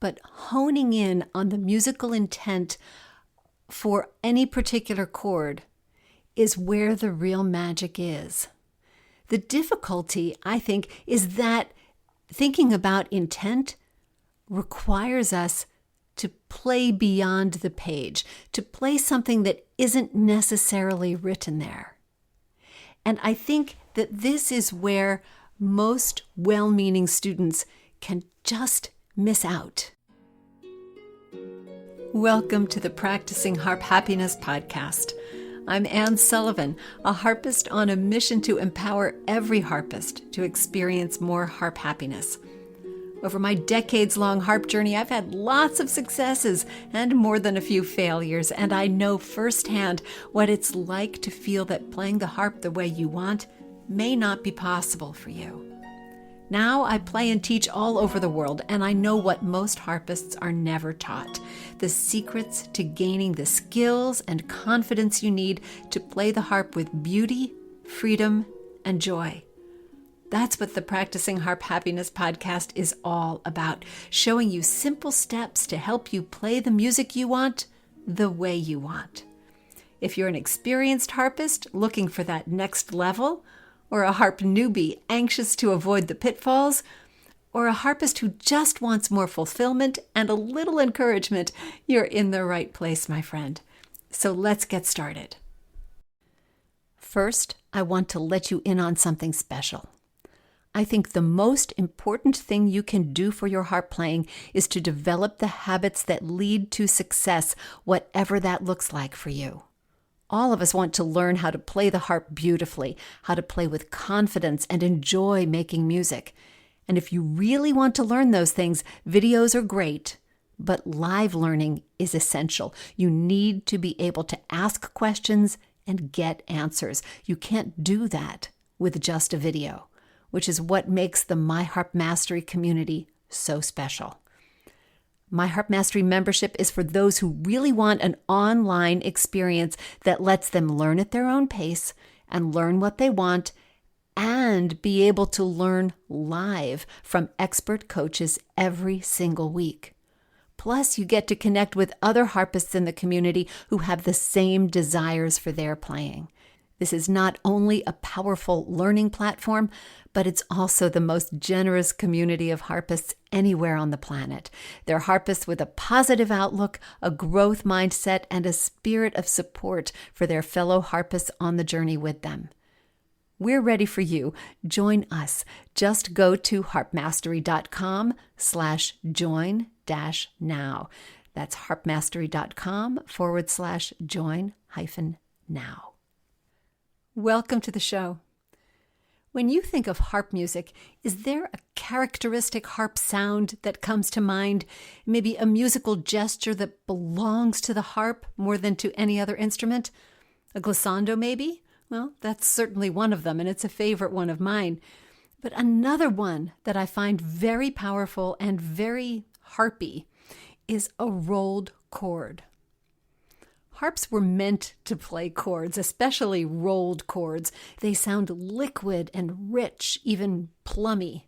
but honing in on the musical intent for any particular chord is where the real magic is. The difficulty, I think, is that thinking about intent requires us to play beyond the page, to play something that isn't necessarily written there. And I think that this is where most well-meaning students can just miss out. Welcome to the Practicing Harp Happiness podcast. I'm Anne Sullivan, a harpist on a mission to empower every harpist to experience more harp happiness. Over my decades-long harp journey, I've had lots of successes and more than a few failures, and I know firsthand what it's like to feel that playing the harp the way you want may not be possible for you. Now I play and teach all over the world, and I know what most harpists are never taught: the secrets to gaining the skills and confidence you need to play the harp with beauty, freedom, and joy. That's what the Practicing Harp Happiness podcast is all about, showing you simple steps to help you play the music you want the way you want. If you're an experienced harpist looking for that next level, or a harp newbie anxious to avoid the pitfalls, or a harpist who just wants more fulfillment and a little encouragement, you're in the right place, my friend. So let's get started. First, I want to let you in on something special. I think the most important thing you can do for your harp playing is to develop the habits that lead to success, whatever that looks like for you. All of us want to learn how to play the harp beautifully, how to play with confidence and enjoy making music. And if you really want to learn those things, videos are great, but live learning is essential. You need to be able to ask questions and get answers. You can't do that with just a video, which is what makes the My Harp Mastery community so special. My Harp Mastery membership is for those who really want an online experience that lets them learn at their own pace and learn what they want and be able to learn live from expert coaches every single week. Plus, you get to connect with other harpists in the community who have the same desires for their playing. This is not only a powerful learning platform, but it's also the most generous community of harpists anywhere on the planet. They're harpists with a positive outlook, a growth mindset, and a spirit of support for their fellow harpists on the journey with them. We're ready for you. Join us. Just go to harpmastery.com/join-now. That's harpmastery.com/join-now. Welcome to the show. When you think of harp music, is there a characteristic harp sound that comes to mind? Maybe a musical gesture that belongs to the harp more than to any other instrument? A glissando, maybe? Well, that's certainly one of them, and it's a favorite one of mine. But another one that I find very powerful and very harpy is a rolled chord. Harps were meant to play chords, especially rolled chords. They sound liquid and rich, even plummy.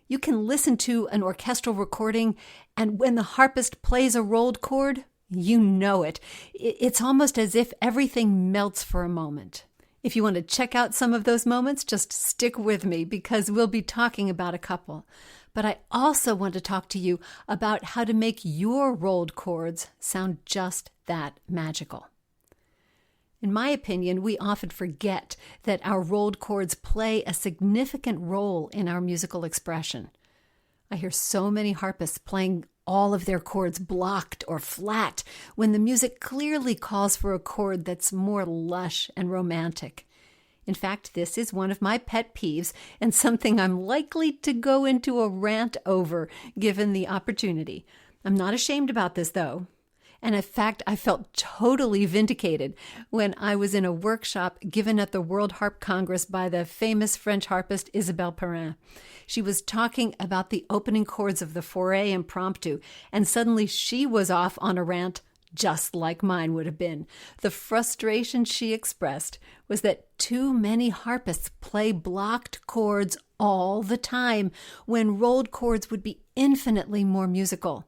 You can listen to an orchestral recording, and when the harpist plays a rolled chord, you know it. It's almost as if everything melts for a moment. If you want to check out some of those moments, just stick with me because we'll be talking about a couple. But I also want to talk to you about how to make your rolled chords sound just that magical. In my opinion, we often forget that our rolled chords play a significant role in our musical expression. I hear so many harpists playing all of their chords blocked or flat when the music clearly calls for a chord that's more lush and romantic. In fact, this is one of my pet peeves and something I'm likely to go into a rant over given the opportunity. I'm not ashamed about this, though. And in fact, I felt totally vindicated when I was in a workshop given at the World Harp Congress by the famous French harpist Isabelle Perrin. She was talking about the opening chords of the Fauré Impromptu, and suddenly she was off on a rant just like mine would have been. The frustration she expressed was that too many harpists play blocked chords all the time when rolled chords would be infinitely more musical.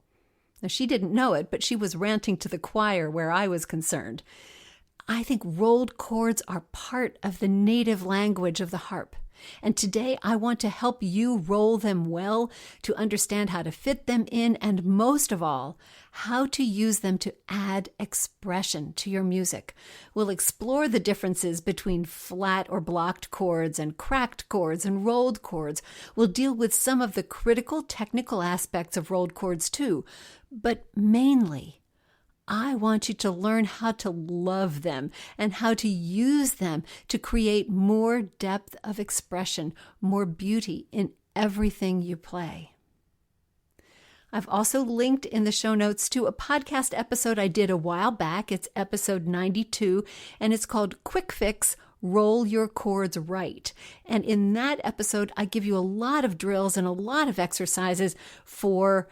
Now, she didn't know it, but she was ranting to the choir where I was concerned. I think rolled chords are part of the native language of the harp. And today I want to help you roll them well, to understand how to fit them in, and most of all, how to use them to add expression to your music. We'll explore the differences between flat or blocked chords and cracked chords and rolled chords. We'll deal with some of the critical technical aspects of rolled chords too, but mainly, I want you to learn how to love them and how to use them to create more depth of expression, more beauty in everything you play. I've also linked in the show notes to a podcast episode I did a while back. It's episode 92, and it's called Quick Fix, Roll Your Chords Right. And in that episode, I give you a lot of drills and a lot of exercises for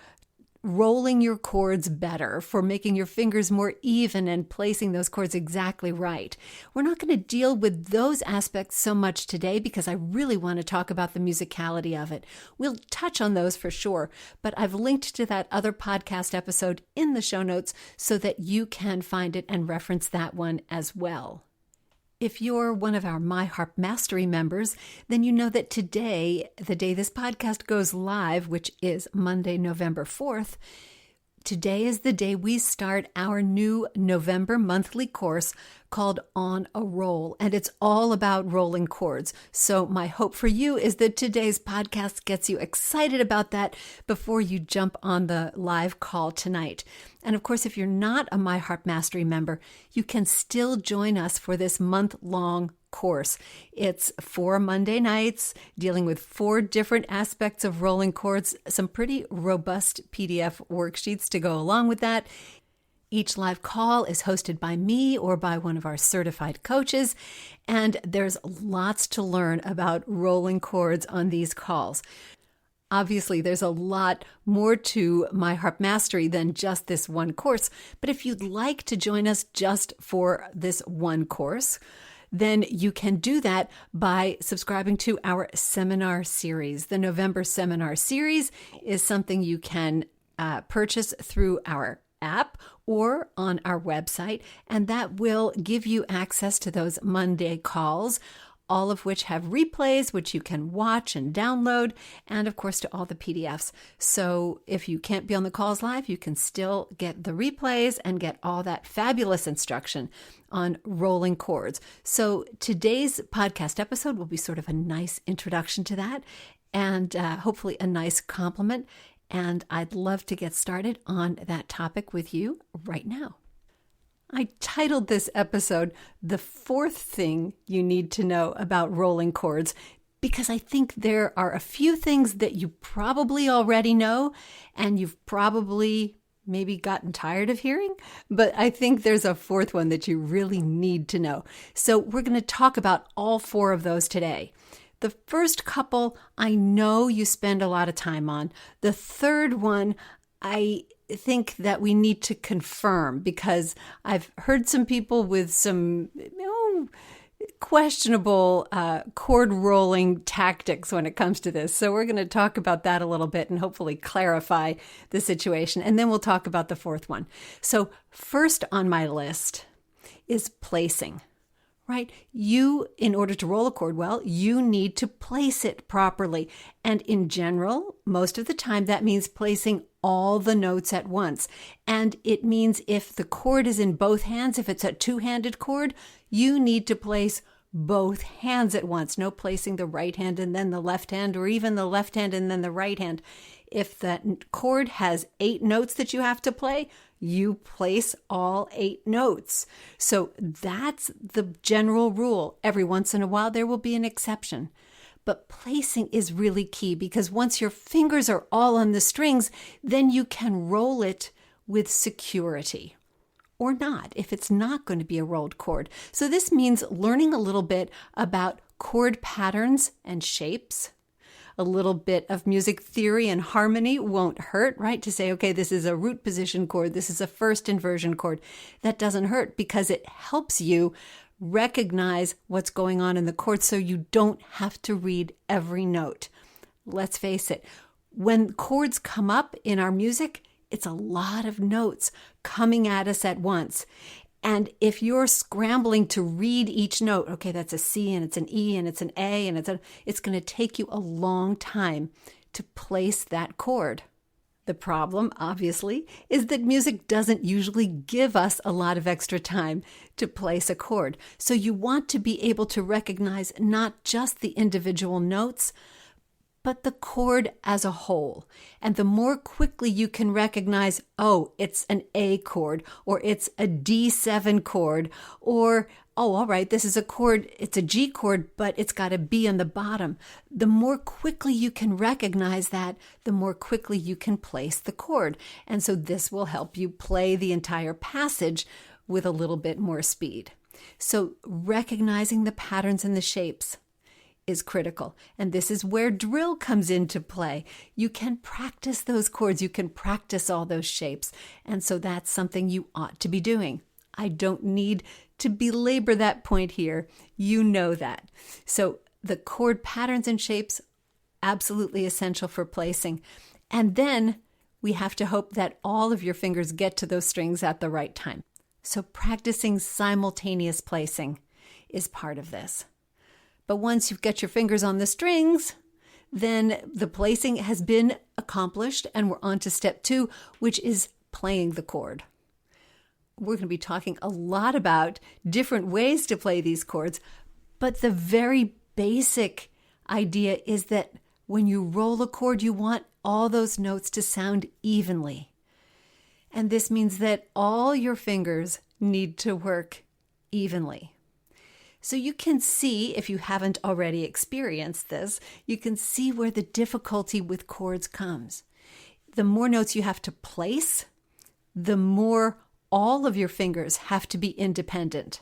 rolling your chords better, for making your fingers more even and placing those chords exactly right. We're not going to deal with those aspects so much today because I really want to talk about the musicality of it. We'll touch on those for sure, but I've linked to that other podcast episode in the show notes so that you can find it and reference that one as well. If you're one of our My Harp Mastery members, then you know that today, the day this podcast goes live, which is Monday, November 4th, today is the day we start our new November monthly course called On a Roll, and it's all about rolling chords. So my hope for you is that today's podcast gets you excited about that before you jump on the live call tonight. And of course, if you're not a My Harp Mastery member, you can still join us for this month-long course. It's 4 Monday nights dealing with 4 different aspects of rolling chords, some pretty robust PDF worksheets to go along with that. Each live call is hosted by me or by one of our certified coaches, and there's lots to learn about rolling chords on these calls. Obviously, there's a lot more to My Harp Mastery than just this one course, but if you'd like to join us just for this one course, then you can do that by subscribing to our seminar series. The November seminar series is something you can purchase through our app or on our website, and that will give you access to those Monday calls, all of which have replays, which you can watch and download, and of course to all the PDFs. So if you can't be on the calls live, you can still get the replays and get all that fabulous instruction on rolling chords. So today's podcast episode will be sort of a nice introduction to that, and hopefully a nice compliment. And I'd love to get started on that topic with you right now. I titled this episode, The Fourth Thing You Need to Know About Rolling Chords, because I think there are a few things that you probably already know, and you've probably maybe gotten tired of hearing, but I think there's a fourth one that you really need to know. So we're going to talk about all 4 of those today. The first couple, I know you spend a lot of time on. The third one, I think that we need to confirm because I've heard some people with some questionable chord rolling tactics when it comes to this. So we're going to talk about that a little bit and hopefully clarify the situation. And then we'll talk about the fourth one. So first on my list is placing. Right? You, in order to roll a chord well, you need to place it properly. And in general, most of the time, that means placing all the notes at once. And it means if the chord is in both hands, if it's a 2-handed chord, you need to place both hands at once. No placing the right hand and then the left hand, or even the left hand and then the right hand. If the chord has 8 notes that you have to play, you place all 8 notes. So that's the general rule. Every once in a while, there will be an exception. But placing is really key because once your fingers are all on the strings, then you can roll it with security. Or not, if it's not going to be a rolled chord. So this means learning a little bit about chord patterns and shapes. A little bit of music theory and harmony won't hurt, right? To say, okay, this is a root position chord, this is a first inversion chord. That doesn't hurt because it helps you recognize what's going on in the chord so you don't have to read every note. Let's face it, when chords come up in our music, it's a lot of notes coming at us at once. And if you're scrambling to read each note, okay, that's a C and it's an E and it's an A and it's going to take you a long time to place that chord. The problem, obviously, is that music doesn't usually give us a lot of extra time to place a chord. So you want to be able to recognize not just the individual notes, but the chord as a whole. And the more quickly you can recognize, oh, it's an A chord, or it's a D7 chord, or, oh, all right, this is a chord, it's a G chord, but it's got a B on the bottom. The more quickly you can recognize that, the more quickly you can place the chord. And so this will help you play the entire passage with a little bit more speed. So recognizing the patterns and the shapes is critical. And this is where drill comes into play. You can practice those chords. You can practice all those shapes. And so that's something you ought to be doing. I don't need to belabor that point here. You know that. So the chord patterns and shapes, absolutely essential for placing. And then we have to hope that all of your fingers get to those strings at the right time. So practicing simultaneous placing is part of this. But once you've got your fingers on the strings, then the placing has been accomplished and we're on to step 2, which is playing the chord. We're going to be talking a lot about different ways to play these chords, but the very basic idea is that when you roll a chord, you want all those notes to sound evenly. And this means that all your fingers need to work evenly. So you can see, if you haven't already experienced this, you can see where the difficulty with chords comes. The more notes you have to place, the more all of your fingers have to be independent.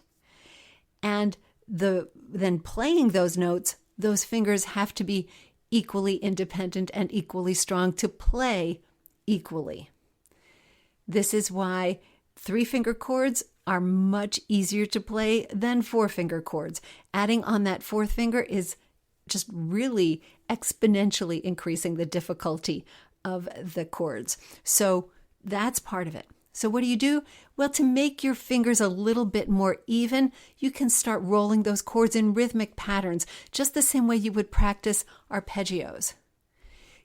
And then playing those notes, those fingers have to be equally independent and equally strong to play equally. This is why 3-finger chords are much easier to play than 4-finger chords. Adding on that 4th finger is just really exponentially increasing the difficulty of the chords. So that's part of it. So what do? Well, to make your fingers a little bit more even, you can start rolling those chords in rhythmic patterns, just the same way you would practice arpeggios.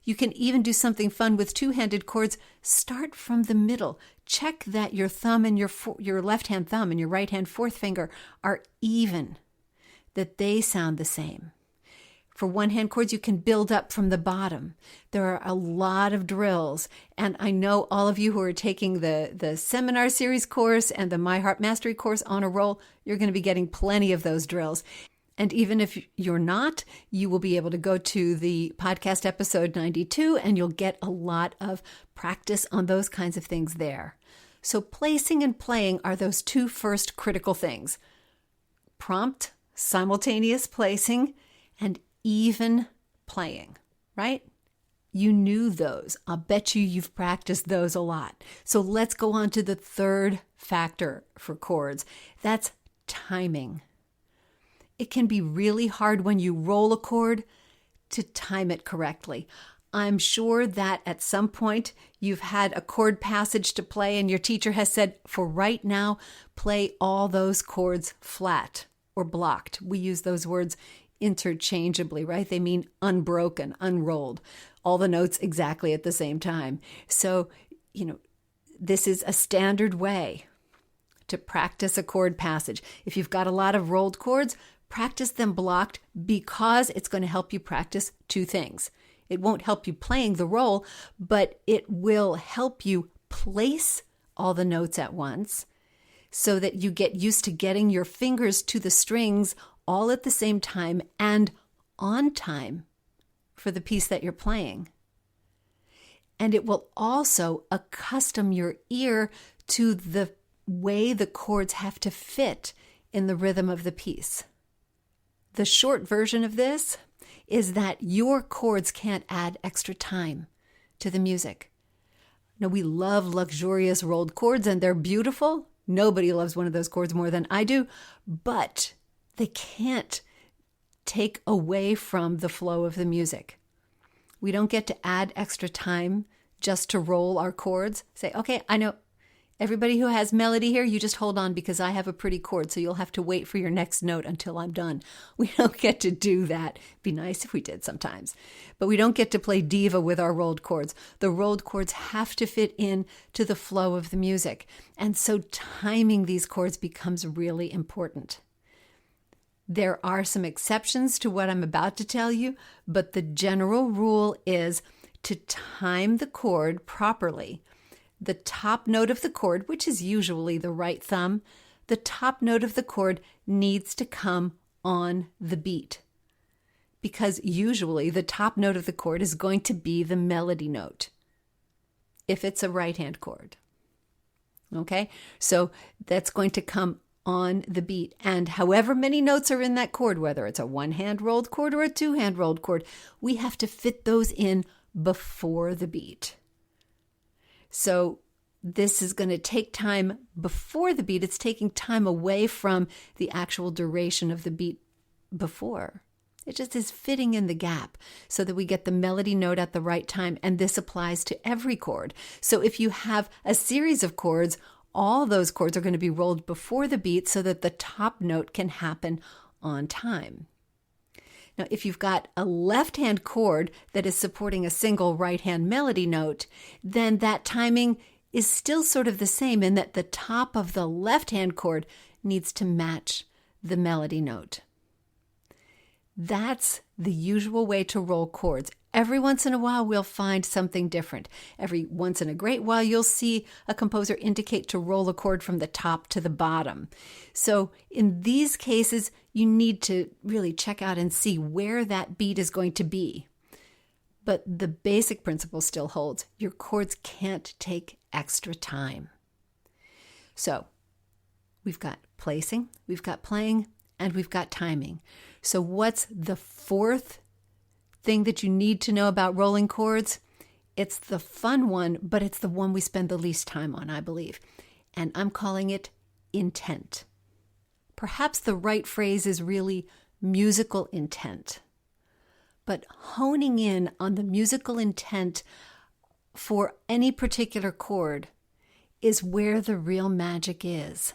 You can even do something fun with 2-handed chords. Start from the middle. Check that your thumb and your left-hand thumb and your right-hand 4th finger are even, that they sound the same. For 1-hand chords, you can build up from the bottom. There are a lot of drills, and I know all of you who are taking the seminar series course and the My Harp Mastery course on a roll, you're going to be getting plenty of those drills. And even if you're not, you will be able to go to the podcast episode 92 and you'll get a lot of practice on those kinds of things there. So placing and playing are those 2 first critical things. Prompt, simultaneous placing, and even playing, right? You knew those. I'll bet you've practiced those a lot. So let's go on to the 3rd factor for chords. That's timing. It can be really hard when you roll a chord to time it correctly. I'm sure that at some point you've had a chord passage to play and your teacher has said, for right now, play all those chords flat or blocked. We use those words interchangeably, right? They mean unbroken, unrolled, all the notes exactly at the same time. So, this is a standard way to practice a chord passage. If you've got a lot of rolled chords, practice them blocked because it's going to help you practice 2 things. It won't help you playing the roll, but it will help you place all the notes at once so that you get used to getting your fingers to the strings all at the same time and on time for the piece that you're playing. And it will also accustom your ear to the way the chords have to fit in the rhythm of the piece. The short version of this is that your chords can't add extra time to the music. Now, we love luxurious rolled chords and they're beautiful. Nobody loves one of those chords more than I do, but they can't take away from the flow of the music. We don't get to add extra time just to roll our chords. Say, okay, I know everybody who has melody here, you just hold on because I have a pretty chord, so you'll have to wait for your next note until I'm done. We don't get to do that. It'd be nice if we did sometimes. But we don't get to play diva with our rolled chords. The rolled chords have to fit in to the flow of the music. And so timing these chords becomes really important. There are some exceptions to what I'm about to tell you, but the general rule is to time the chord properly. The top note of the chord, which is usually the right thumb, the top note of the chord needs to come on the beat, because usually the top note of the chord is going to be the melody note if it's a right-hand chord. Okay, so that's going to come on the beat, and however many notes are in that chord, whether it's a one-hand rolled chord or a two-hand rolled chord, we have to fit those in before the beat. So this is going to take time before the beat. It's taking time away from the actual duration of the beat before. It just is fitting in the gap so that we get the melody note at the right time. And this applies to every chord. So if you have a series of chords, all those chords are going to be rolled before the beat so that the top note can happen on time. Now, if you've got a left-hand chord that is supporting a single right-hand melody note, then that timing is still sort of the same in that the top of the left-hand chord needs to match the melody note. That's the usual way to roll chords. Every once in a while, we'll find something different. Every once in a great while, you'll see a composer indicate to roll a chord from the top to the bottom. So in these cases, you need to really check out and see where that beat is going to be. But the basic principle still holds. Your chords can't take extra time. So we've got placing, we've got playing, and we've got timing. So what's the fourth thing that you need to know about rolling chords? It's the fun one, but it's the one we spend the least time on, I believe. And I'm calling it intent. Perhaps the right phrase is really musical intent. But honing in on the musical intent for any particular chord is where the real magic is.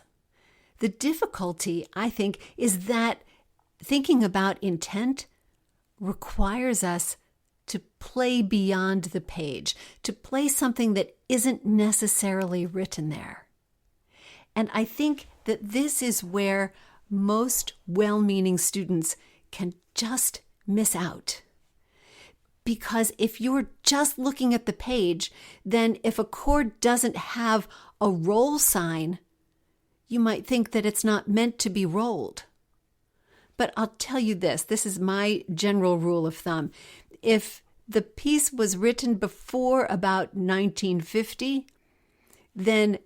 The difficulty, I think, is that thinking about intent requires us to play beyond the page, to play something that isn't necessarily written there. And I think that this is where most well-meaning students can just miss out. Because if you're just looking at the page, then if a chord doesn't have a roll sign, you might think that it's not meant to be rolled. But I'll tell you this is my general rule of thumb. If the piece was written before about 1950, then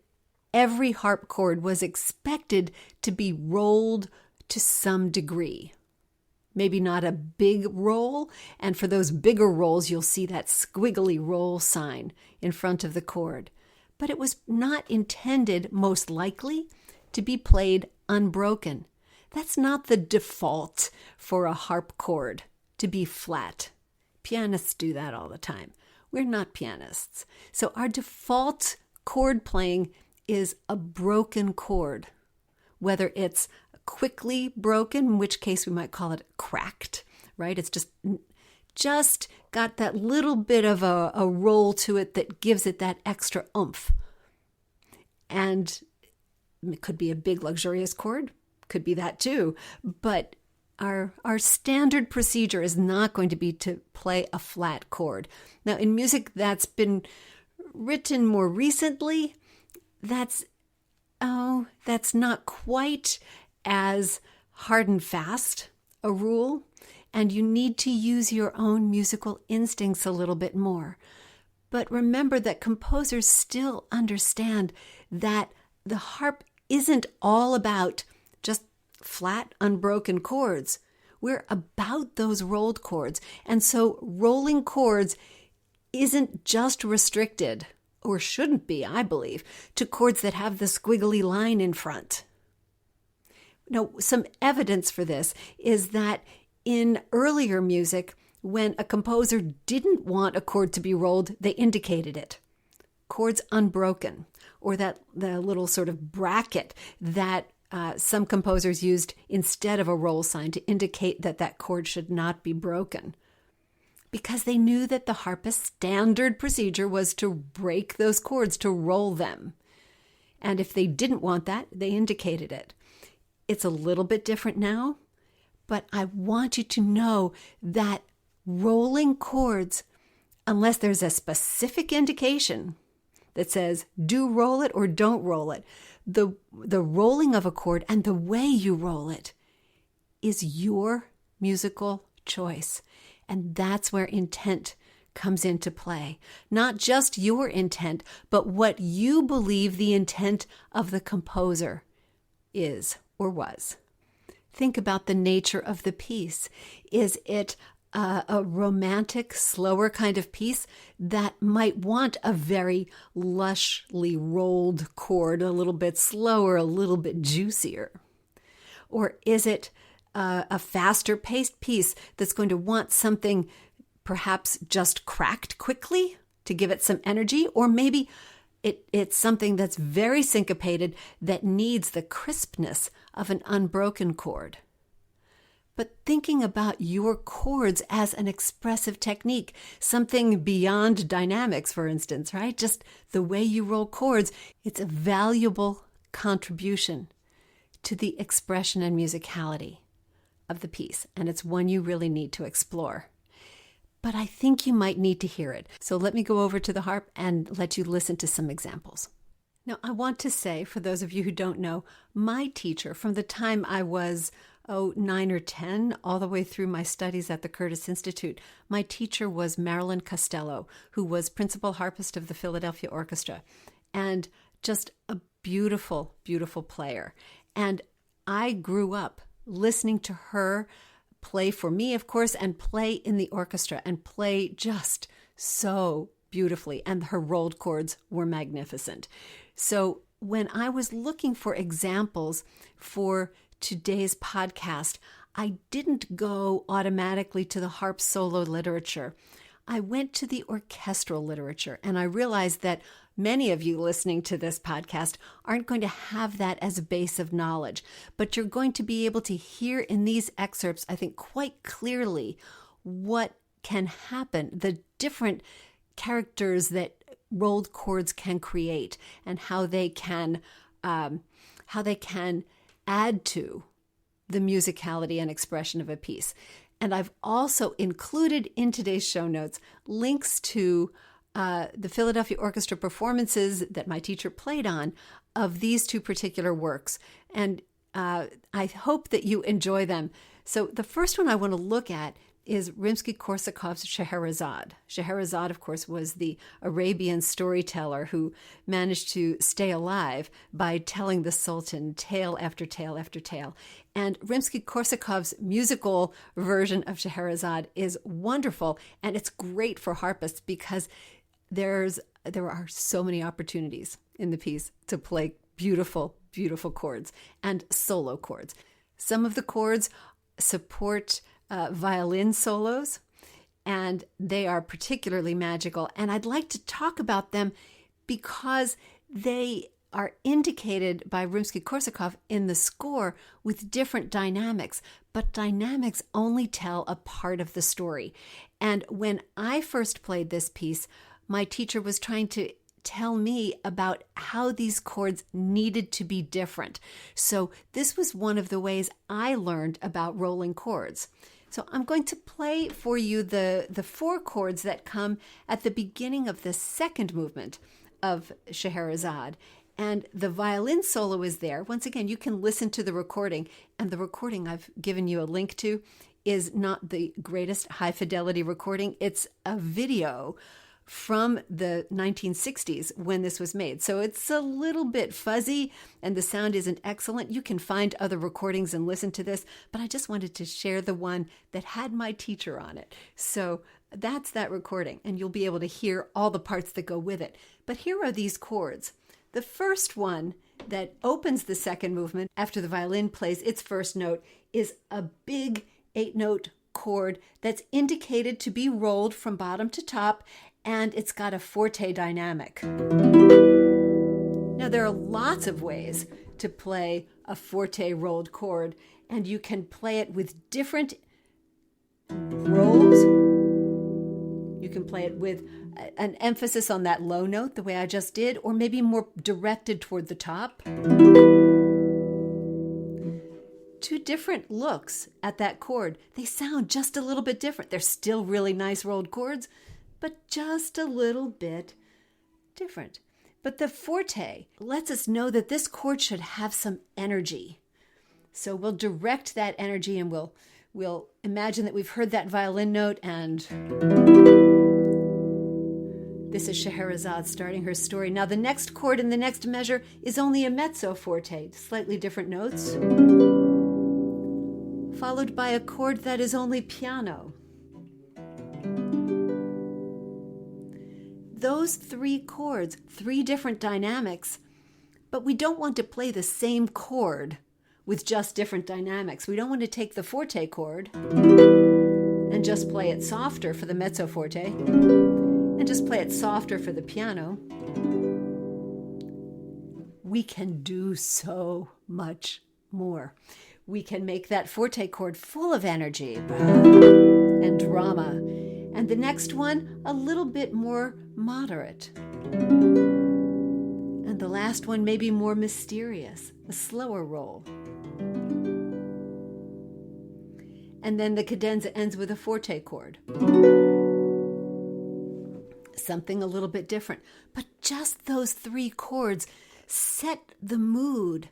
every harp chord was expected to be rolled to some degree. Maybe not a big roll, and for those bigger rolls, you'll see that squiggly roll sign in front of the chord. But it was not intended, most likely, to be played unbroken. That's not the default for a harp chord, to be flat. Pianists do that all the time. We're not pianists. So our default chord playing is a broken chord, whether it's quickly broken, in which case we might call it cracked, right? It's just got that little bit of a roll to it that gives it that extra oomph. And it could be a big luxurious chord, could be that too, but our standard procedure is not going to be to play a flat chord. Now, in music that's been written more recently, that's not quite as hard and fast a rule, and you need to use your own musical instincts a little bit more. But remember that composers still understand that the harp isn't all about just flat, unbroken chords. We're about those rolled chords. And so rolling chords isn't just restricted, or shouldn't be, I believe, to chords that have the squiggly line in front. Now, some evidence for this is that in earlier music, When a composer didn't want a chord to be rolled, they indicated it. Chords unbroken, or the little sort of bracket that some composers used instead of a roll sign to indicate that chord should not be broken. Because they knew that the harpist's standard procedure was to break those chords, to roll them. And if they didn't want that, they indicated it. It's a little bit different now, but I want you to know that rolling chords, unless there's a specific indication that says do roll it or don't roll it, the rolling of a chord and the way you roll it is your musical choice. And that's where intent comes into play. Not just your intent, but what you believe the intent of the composer is or was. Think about the nature of the piece. Is it a romantic, slower kind of piece that might want a very lushly rolled chord, a little bit slower, a little bit juicier? Or is it a faster paced piece that's going to want something perhaps just cracked quickly to give it some energy? Or maybe it's something that's very syncopated that needs the crispness of an unbroken chord. But thinking about your chords as an expressive technique, something beyond dynamics, for instance, right? Just the way you roll chords, it's a valuable contribution to the expression and musicality of the piece, and it's one you really need to explore. But I think you might need to hear it. So let me go over to the harp and let you listen to some examples. Now, I want to say, for those of you who don't know, my teacher from the time I was 9 or 10, all the way through my studies at the Curtis Institute, my teacher was Marilyn Costello, who was principal harpist of the Philadelphia Orchestra, and just a beautiful, beautiful player. And I grew up listening to her play for me, of course, and play in the orchestra, and play just so beautifully. And her rolled chords were magnificent. So when I was looking for examples for today's podcast, I didn't go automatically to the harp solo literature. I went to the orchestral literature, and I realized that many of you listening to this podcast aren't going to have that as a base of knowledge, but you're going to be able to hear in these excerpts, I think, quite clearly what can happen, the different characters that rolled chords can create, and how they can add to the musicality and expression of a piece. And I've also included in today's show notes links to the Philadelphia Orchestra performances that my teacher played on of these two particular works. And I hope that you enjoy them. So the first one I want to look at is Rimsky-Korsakov's Scheherazade. Scheherazade, of course, was the Arabian storyteller who managed to stay alive by telling the Sultan tale after tale after tale. And Rimsky-Korsakov's musical version of Scheherazade is wonderful, and it's great for harpists because there are so many opportunities in the piece to play beautiful, beautiful chords and solo chords. Some of the chords support violin solos, and they are particularly magical. And I'd like to talk about them because they are indicated by Rimsky-Korsakov in the score with different dynamics, but dynamics only tell a part of the story. And when I first played this piece, my teacher was trying to tell me about how these chords needed to be different. So this was one of the ways I learned about rolling chords. So I'm going to play for you the 4 chords that come at the beginning of the second movement of Scheherazade. And the violin solo is there. Once again, you can listen to the recording. And the recording I've given you a link to is not the greatest high fidelity recording. It's a video from the 1960s when this was made. So it's a little bit fuzzy and the sound isn't excellent. You can find other recordings and listen to this, but I just wanted to share the one that had my teacher on it. So that's that recording, and you'll be able to hear all the parts that go with it. But here are these chords. The first one that opens the second movement after the violin plays its first note is a big 8-note chord that's indicated to be rolled from bottom to top, and it's got a forte dynamic. Now, there are lots of ways to play a forte rolled chord, and you can play it with different rolls. You can play it with an emphasis on that low note, the way I just did, or maybe more directed toward the top. Two different looks at that chord. They sound just a little bit different. They're still really nice rolled chords, but just a little bit different. But the forte lets us know that this chord should have some energy. So we'll direct that energy, and we'll imagine that we've heard that violin note, and this is Scheherazade starting her story. Now the next chord in the next measure is only a mezzo forte, slightly different notes, followed by a chord that is only piano. Those three chords, three different dynamics, but we don't want to play the same chord with just different dynamics. We don't want to take the forte chord and just play it softer for the mezzo forte and just play it softer for the piano. We can do so much more. We can make that forte chord full of energy and drama, and the next one a little bit more moderate. And the last one may be more mysterious, a slower roll. And then the cadenza ends with a forte chord. Something a little bit different. But just those three chords set the mood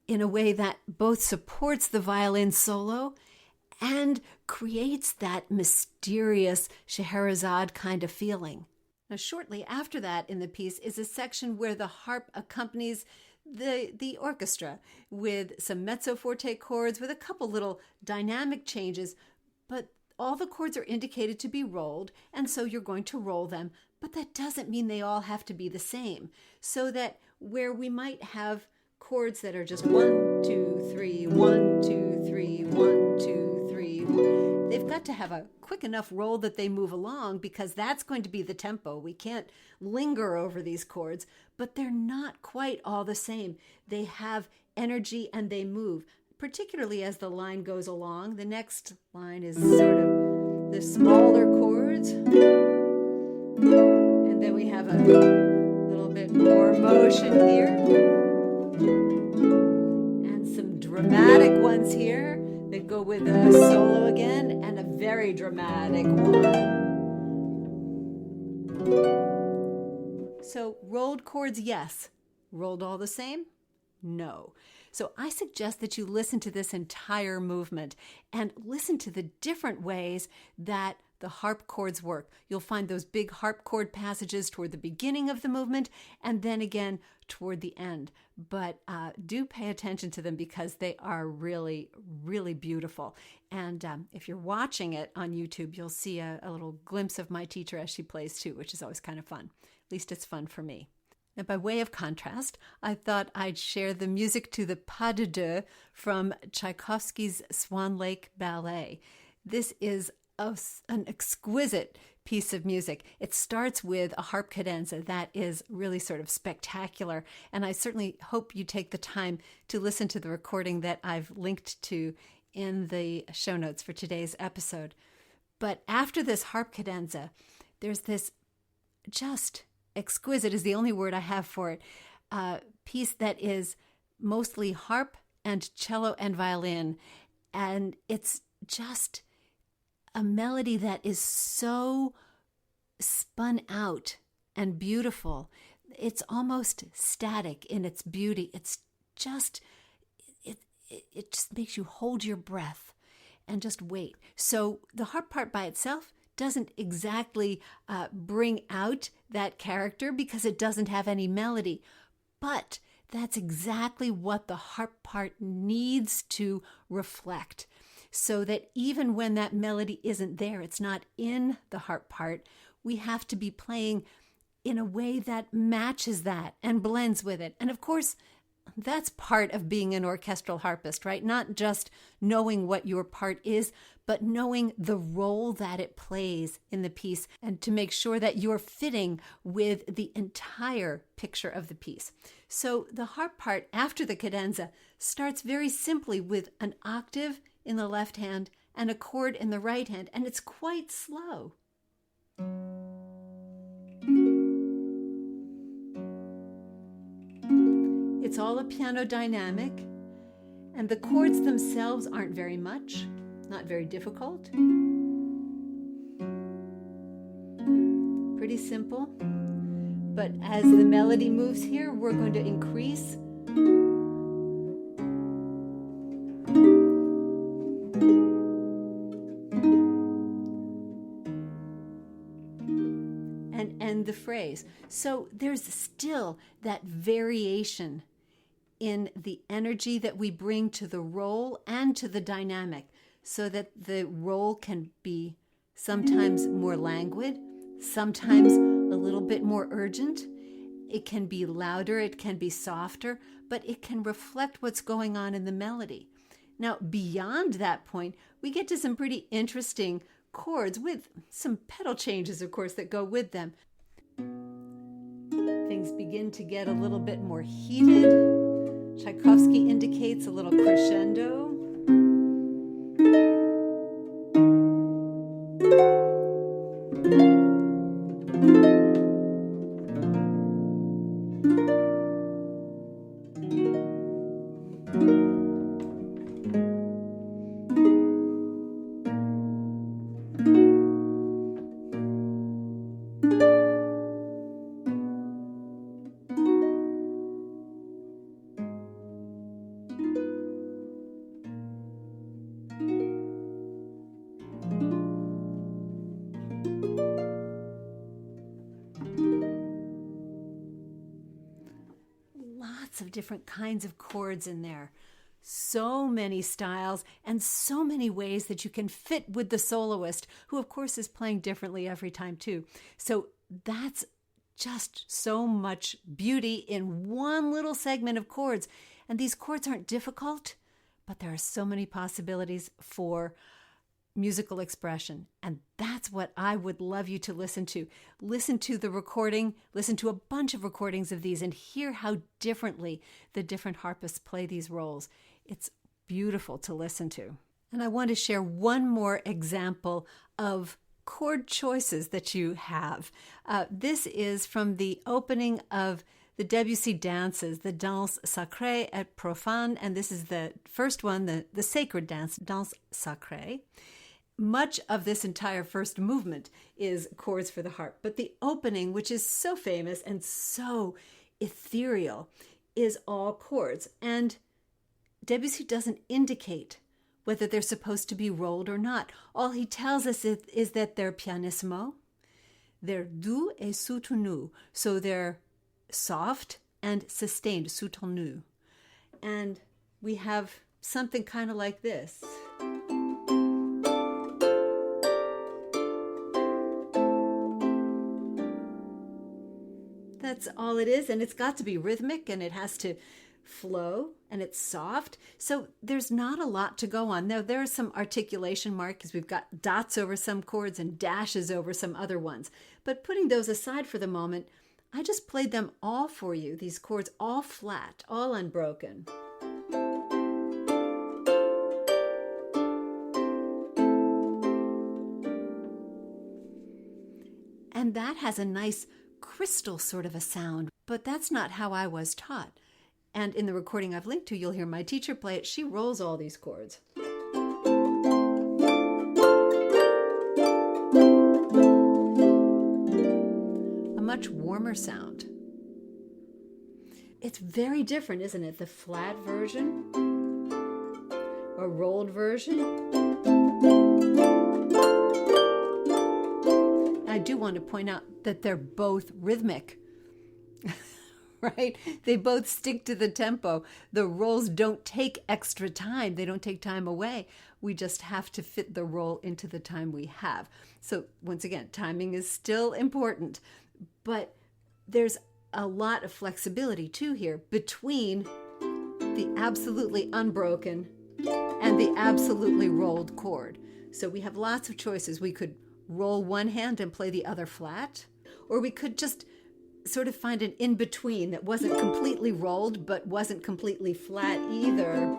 in a way that both supports the violin solo and creates that mysterious Scheherazade kind of feeling. Now, shortly after that in the piece is a section where the harp accompanies the orchestra with some mezzo forte chords with a couple little dynamic changes, but all the chords are indicated to be rolled, and so you're going to roll them, but that doesn't mean they all have to be the same. So that where we might have chords that are just 1, 2, 3, 1, 2, 3, 1, 2, 3, they've got to have a quick enough roll that they move along, because that's going to be the tempo. We can't linger over these chords, but they're not quite all the same. They have energy and they move, particularly as the line goes along. The next line is sort of the smaller chords, and then we have a little bit more motion here, and some dramatic ones here that go with a solo again, and a very dramatic one. So rolled chords, yes. Rolled all the same? No. So I suggest that you listen to this entire movement and listen to the different ways that the harp chords work. You'll find those big harp chord passages toward the beginning of the movement and then again toward the end. But do pay attention to them, because they are really, really beautiful. And if you're watching it on YouTube, you'll see a little glimpse of my teacher as she plays too, which is always kind of fun. At least it's fun for me. And by way of contrast, I thought I'd share the music to the Pas de Deux from Tchaikovsky's Swan Lake Ballet. This is an exquisite piece of music. It starts with a harp cadenza that is really sort of spectacular, and I certainly hope you take the time to listen to the recording that I've linked to in the show notes for today's episode. But after this harp cadenza, there's this just exquisite is the only word I have for it, piece that is mostly harp and cello and violin, and it's just a melody that is so spun out and beautiful. It's almost static in its beauty. It's just, it just makes you hold your breath and just wait. So the harp part by itself doesn't exactly bring out that character, because it doesn't have any melody. But that's exactly what the harp part needs to reflect, so that even when that melody isn't there, it's not in the harp part, we have to be playing in a way that matches that and blends with it. And of course, that's part of being an orchestral harpist, right? Not just knowing what your part is, but knowing the role that it plays in the piece and to make sure that you're fitting with the entire picture of the piece. So the harp part after the cadenza starts very simply with an octave in the left hand and a chord in the right hand, and it's quite slow. It's all a piano dynamic, and the chords themselves aren't very much, not very difficult. Pretty simple. But as the melody moves here, we're going to increase. And end the phrase. So there's still that variation in the energy that we bring to the role and to the dynamic, so that the role can be sometimes more languid, sometimes a little bit more urgent. It can be louder, it can be softer, but it can reflect what's going on in the melody. Now, beyond that point, we get to some pretty interesting chords with some pedal changes, of course, that go with them. Things begin to get a little bit more heated. Tchaikovsky indicates a little crescendo. Of different kinds of chords in there. So many styles and so many ways that you can fit with the soloist, who of course is playing differently every time too. So that's just so much beauty in one little segment of chords. And these chords aren't difficult, but there are so many possibilities for musical expression. And that's what I would love you to listen to. Listen to the recording, listen to a bunch of recordings of these, and hear how differently the different harpists play these roles. It's beautiful to listen to. And I want to share one more example of chord choices that you have. This is from the opening of the Debussy dances, the Danse Sacrée et Profane, and this is the first one, the sacred dance, Danse Sacrée. Much of this entire first movement is chords for the harp, but the opening, which is so famous and so ethereal, is all chords. And Debussy doesn't indicate whether they're supposed to be rolled or not. All he tells us is that they're pianissimo, they're doux et soutenu, so they're soft and sustained, soutenu. And we have something kind of like this. That's all it is, and it's got to be rhythmic, and it has to flow, and it's soft. So there's not a lot to go on. Now, there are some articulation marks. We've got dots over some chords and dashes over some other ones. But putting those aside for the moment, I just played them all for you, these chords all flat, all unbroken. And that has a nice crystal sort of a sound, but that's not how I was taught. And in the recording I've linked to, you'll hear my teacher play it. She rolls all these chords. A much warmer sound. It's very different, isn't it? The flat version or rolled version. I do want to point out that they're both rhythmic, right? They both stick to the tempo. The rolls don't take extra time. They don't take time away. We just have to fit the roll into the time we have. So once again, timing is still important, but there's a lot of flexibility too here between the absolutely unbroken, and the absolutely rolled chord. So we have lots of choices. We could roll one hand and play the other flat, or we could just sort of find an in-between that wasn't completely rolled but wasn't completely flat either.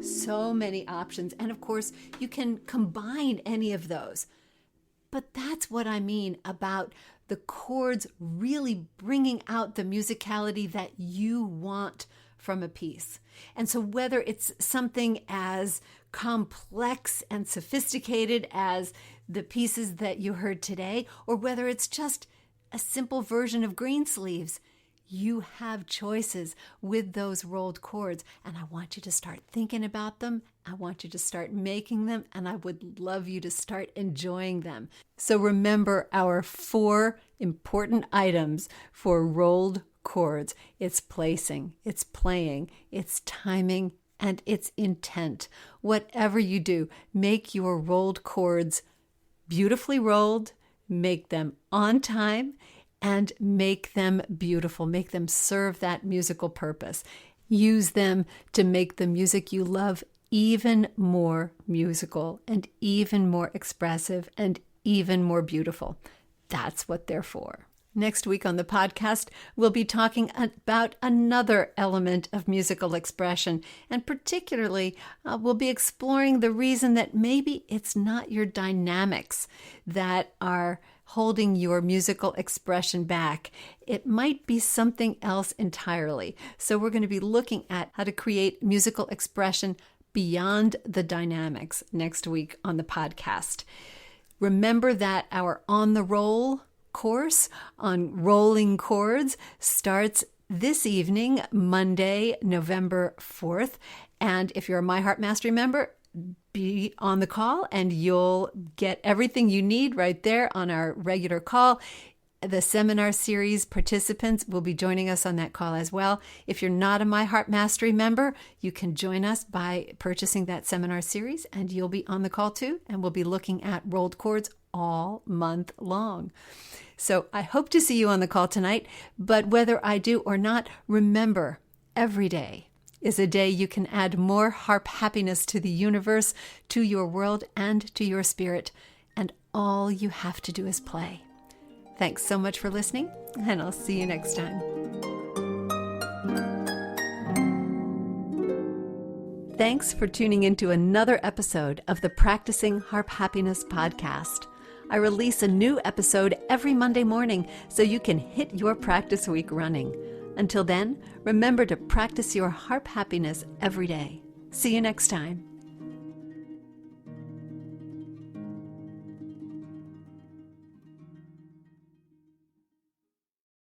So many options, and of course you can combine any of those. But that's what I mean about the chords really bringing out the musicality that you want from a piece. And so whether it's something as complex and sophisticated as the pieces that you heard today, or whether it's just a simple version of Greensleeves, you have choices with those rolled chords, and I want you to start thinking about them. I want you to start making them, and I would love you to start enjoying them. So remember our 4 important items for rolled chords. It's placing, it's playing, it's timing, and it's intent. Whatever you do, make your rolled chords beautifully rolled, make them on time, and make them beautiful. Make them serve that musical purpose. Use them to make the music you love even more musical and even more expressive and even more beautiful. That's what they're for. Next week on the podcast, we'll be talking about another element of musical expression, and particularly we'll be exploring the reason that maybe it's not your dynamics that are holding your musical expression back. It might be something else entirely. So we're going to be looking at how to create musical expression beyond the dynamics next week on the podcast. Remember that our On the Roll course on rolling chords starts this evening, Monday, November 4th. And if you're a My Harp Mastery member, be on the call and you'll get everything you need right there on our regular call. The seminar series participants will be joining us on that call as well. If you're not a My Harp Mastery member, you can join us by purchasing that seminar series, and you'll be on the call too, and we'll be looking at rolled chords all month long. So I hope to see you on the call tonight, but whether I do or not, remember, every day is a day you can add more harp happiness to the universe, to your world, and to your spirit, and all you have to do is play. Thanks so much for listening, and I'll see you next time. Thanks for tuning into another episode of the Practicing Harp Happiness podcast. I release a new episode every Monday morning so you can hit your practice week running. Until then, remember to practice your harp happiness every day. See you next time.